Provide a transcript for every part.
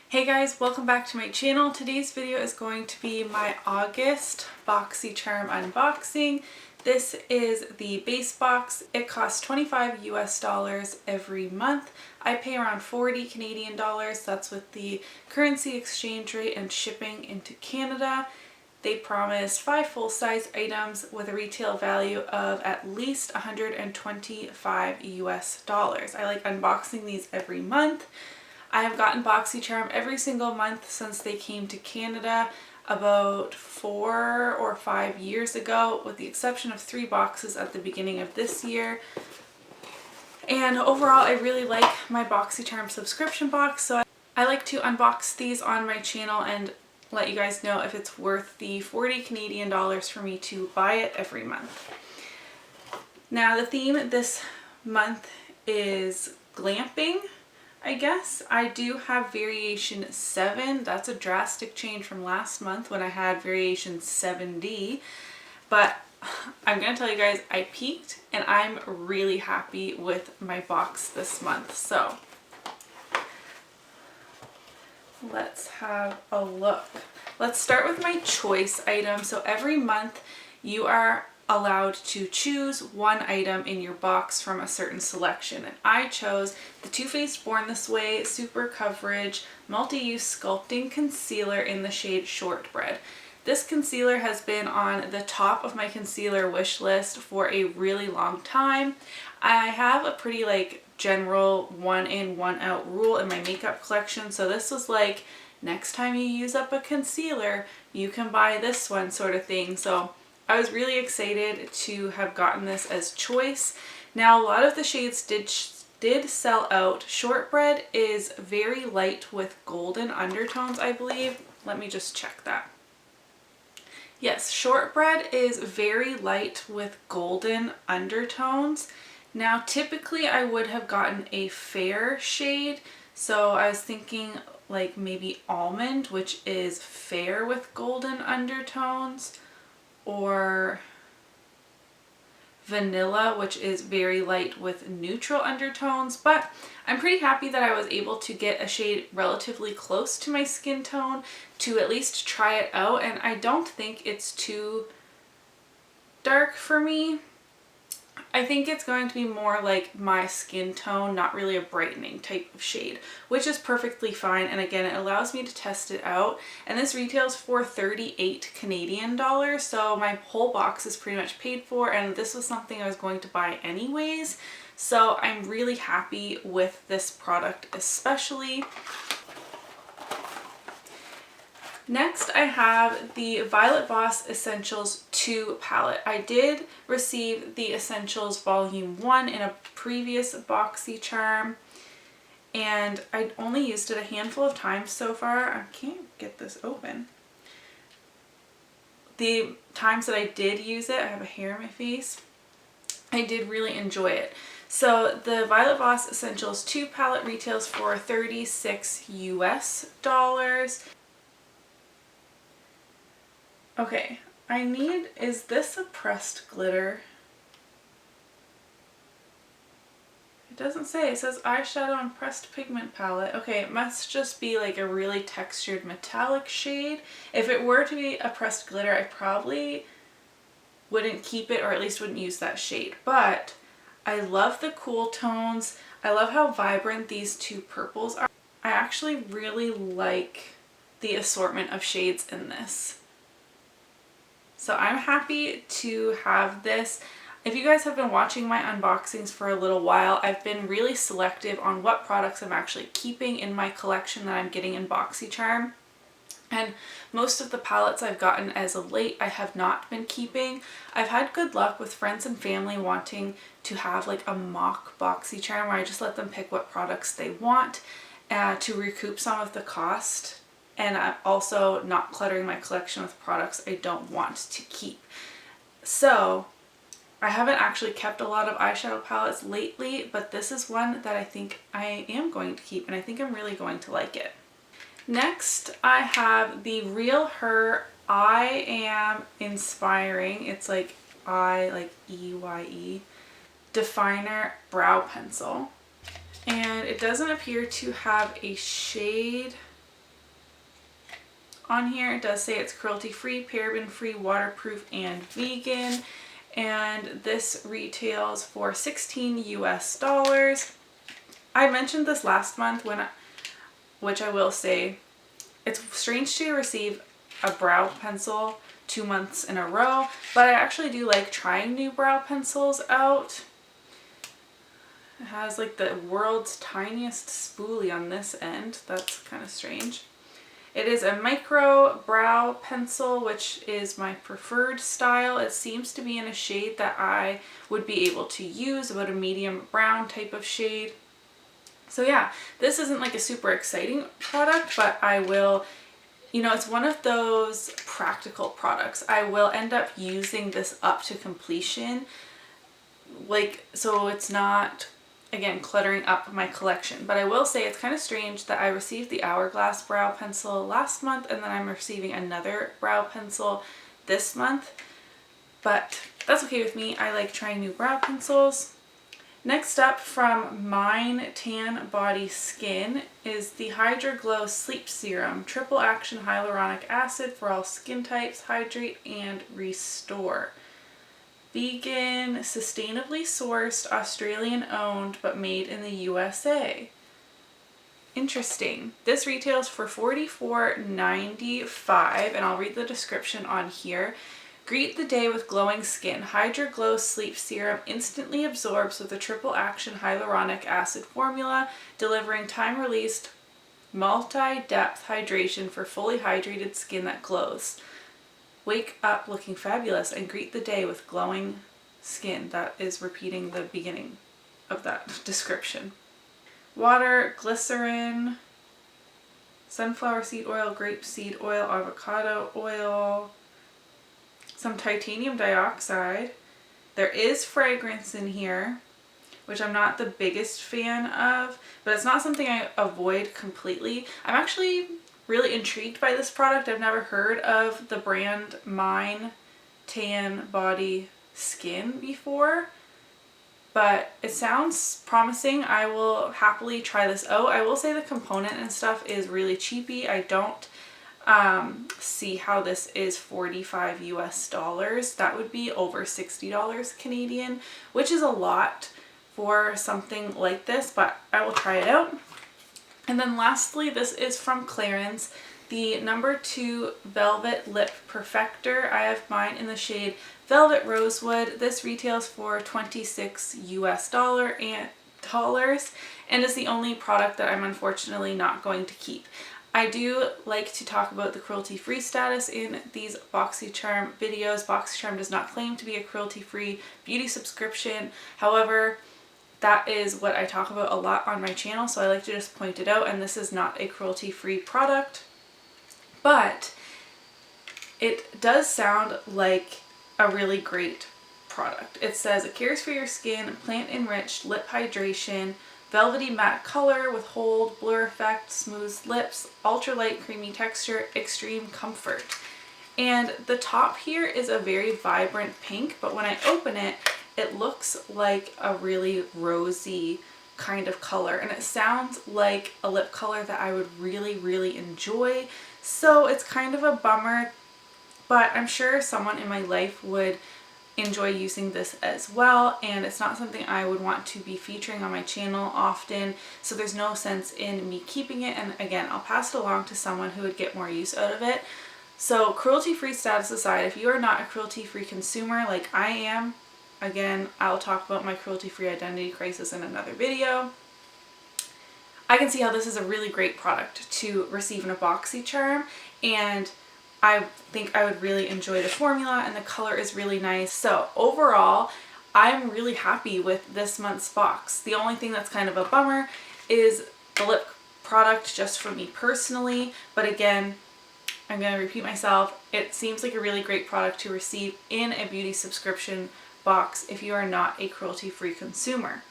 Hey guys, welcome back to my channel. Today's video is going to be my August Boxycharm unboxing. This is the base box. It costs $25 US every month. I pay around 40 Canadian dollars. That's with the currency exchange rate and shipping into Canada. They promise 5 full-size items with a retail value of at least $125 US. I like unboxing these every month. I have gotten Boxycharm every single month since they came to Canada about 4 or 5 years ago, with the exception of 3 boxes at the beginning of this year. And overall, I really like my Boxycharm subscription box, so I like to unbox these on my channel and let you guys know if it's worth the 40 Canadian dollars for me to buy it every month. Now, the theme this month is glamping, I guess. I do have variation 7. That's a drastic change from last month when I had variation 7D. But I'm going to tell you guys, I peaked and I'm really happy with my box this month. So let's have a look. Let's start with my choice item. So every month you are allowed to choose one item in your box from a certain selection, and I chose the Too Faced Born This Way Super Coverage Multi-Use Sculpting Concealer in the shade Shortbread. This concealer has been on the top of my concealer wish list for a really long time. I have a pretty general one in one out rule in my makeup collection, so this was like, next time you use up a concealer you can buy this one sort of thing. So I was really excited to have gotten this as choice. Now, a lot of the shades did sell out. Shortbread is very light with golden undertones, I believe. Let me just check that. Yes, Shortbread is very light with golden undertones. Now, typically I would have gotten a fair shade, so I was thinking like maybe Almond, which is fair with golden undertones, or Vanilla, which is very light with neutral undertones. But I'm pretty happy that I was able to get a shade relatively close to my skin tone to at least try it out, and I don't think it's too dark for me. I think it's going to be more like my skin tone, not really a brightening type of shade, which is perfectly fine. And again, it allows me to test it out. And this retails for 38 Canadian dollars. So my whole box is pretty much paid for, and this was something I was going to buy anyways. So I'm really happy with this product especially. Next, I have the Violet Voss Essentials 2 palette. I did receive the Essentials Volume 1 in a previous Boxycharm, and I only used it a handful of times so far. I can't get this open. The times that I did use it, I have a hair in my face, I did really enjoy it. So the Violet Voss Essentials 2 palette retails for 36 US dollars. Okay, is this a pressed glitter? It doesn't say. It says eyeshadow and pressed pigment palette. Okay, it must just be like a really textured metallic shade. If it were to be a pressed glitter, I probably wouldn't keep it, or at least wouldn't use that shade. But I love the cool tones. I love how vibrant these two purples are. I actually really like the assortment of shades in this. So I'm happy to have this. If you guys have been watching my unboxings for a little while, I've been really selective on what products I'm actually keeping in my collection that I'm getting in Boxycharm. And most of the palettes I've gotten as of late, I have not been keeping. I've had good luck with friends and family wanting to have like a mock Boxycharm where I just let them pick what products they want to recoup some of the cost. And I'm also not cluttering my collection with products I don't want to keep. So I haven't actually kept a lot of eyeshadow palettes lately, but this is one that I think I am going to keep, and I think I'm really going to like it. Next, I have the Real Her I Am Inspiring. It's like E-Y-E Definer Brow Pencil. And it doesn't appear to have a shade on here. It does say it's cruelty-free, paraben-free, waterproof, and vegan. And this retails for $16 US. I mentioned this last month which I will say, it's strange to receive a brow pencil 2 months in a row, but I actually do like trying new brow pencils out. It has like the world's tiniest spoolie on this end. That's kind of strange. It is a micro brow pencil, which is my preferred style. It seems to be in a shade that I would be able to use, about a medium brown type of shade. So yeah, this isn't like a super exciting product, but I will, you know, it's one of those practical products. I will end up using this up to completion. Like, so it's not, again, cluttering up my collection. But I will say it's kind of strange that I received the Hourglass brow pencil last month and then I'm receiving another brow pencil this month. But that's okay with me. I like trying new brow pencils. Next up from Mine Tan Body Skin is the Hydra Glow Sleep Serum. Triple action hyaluronic acid for all skin types. Hydrate and restore. Vegan, sustainably sourced, Australian owned, but made in the USA. Interesting. This retails for $44.95, and I'll read the description on here. Greet the day with glowing skin. Hydra Glow Sleep Serum instantly absorbs with a triple action hyaluronic acid formula, delivering time-released, multi-depth hydration for fully hydrated skin that glows. Wake up looking fabulous and greet the day with glowing skin. That is repeating the beginning of that description. Water, glycerin, sunflower seed oil, grapeseed oil, avocado oil, some titanium dioxide. There is fragrance in here, which I'm not the biggest fan of, but it's not something I avoid completely. I'm actually really intrigued by this product. I've never heard of the brand Mine Tan Body Skin before, but it sounds promising. I will happily try this out. I will say the component and stuff is really cheapy. I don't see how this is $45 US. That would be over $60 Canadian, which is a lot for something like this, but I will try it out. And then lastly, this is from Clarins, the number 2 Velvet Lip Perfector. I have mine in the shade Velvet Rosewood. This retails for $26 US and is the only product that I'm unfortunately not going to keep. I do like to talk about the cruelty-free status in these Boxycharm videos. Boxycharm does not claim to be a cruelty-free beauty subscription. However, that is what I talk about a lot on my channel, so I like to just point it out, and this is not a cruelty-free product. But it does sound like a really great product. It says it cares for your skin, plant-enriched lip hydration, velvety matte color with hold, blur effect, smooth lips, ultralight creamy texture, extreme comfort. And the top here is a very vibrant pink, but when I open it, it looks like a really rosy kind of color, and it sounds like a lip color that I would really, really enjoy. So it's kind of a bummer, but I'm sure someone in my life would enjoy using this as well, and it's not something I would want to be featuring on my channel often, so there's no sense in me keeping it. And again, I'll pass it along to someone who would get more use out of it. So cruelty-free status aside, if you are not a cruelty-free consumer like I am, again, I'll talk about my cruelty-free identity crisis in another video, I can see how this is a really great product to receive in a Boxycharm, and I think I would really enjoy the formula, and the color is really nice. So overall, I'm really happy with this month's box. The only thing that's kind of a bummer is the lip product just for me personally, but again, I'm going to repeat myself, it seems like a really great product to receive in a beauty subscription box if you are not a cruelty-free consumer.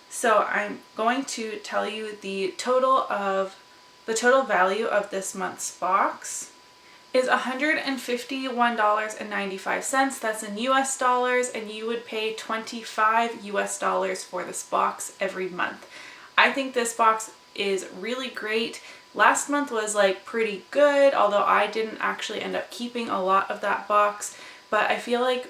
So I'm going to tell you the total value of this month's box is $151.95. That's in US dollars, and you would pay $25 US for this box every month. I think this box is really great. Last month was like pretty good, although I didn't actually end up keeping a lot of that box, but I feel like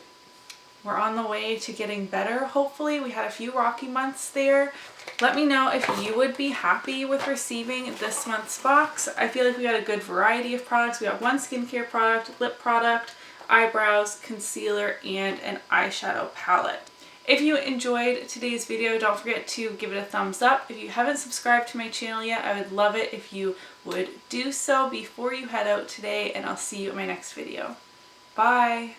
we're on the way to getting better, hopefully. We had a few rocky months there. Let me know if you would be happy with receiving this month's box. I feel like we got a good variety of products. We got one skincare product, lip product, eyebrows, concealer, and an eyeshadow palette. If you enjoyed today's video, don't forget to give it a thumbs up. If you haven't subscribed to my channel yet, I would love it if you would do so before you head out today, and I'll see you in my next video. Bye!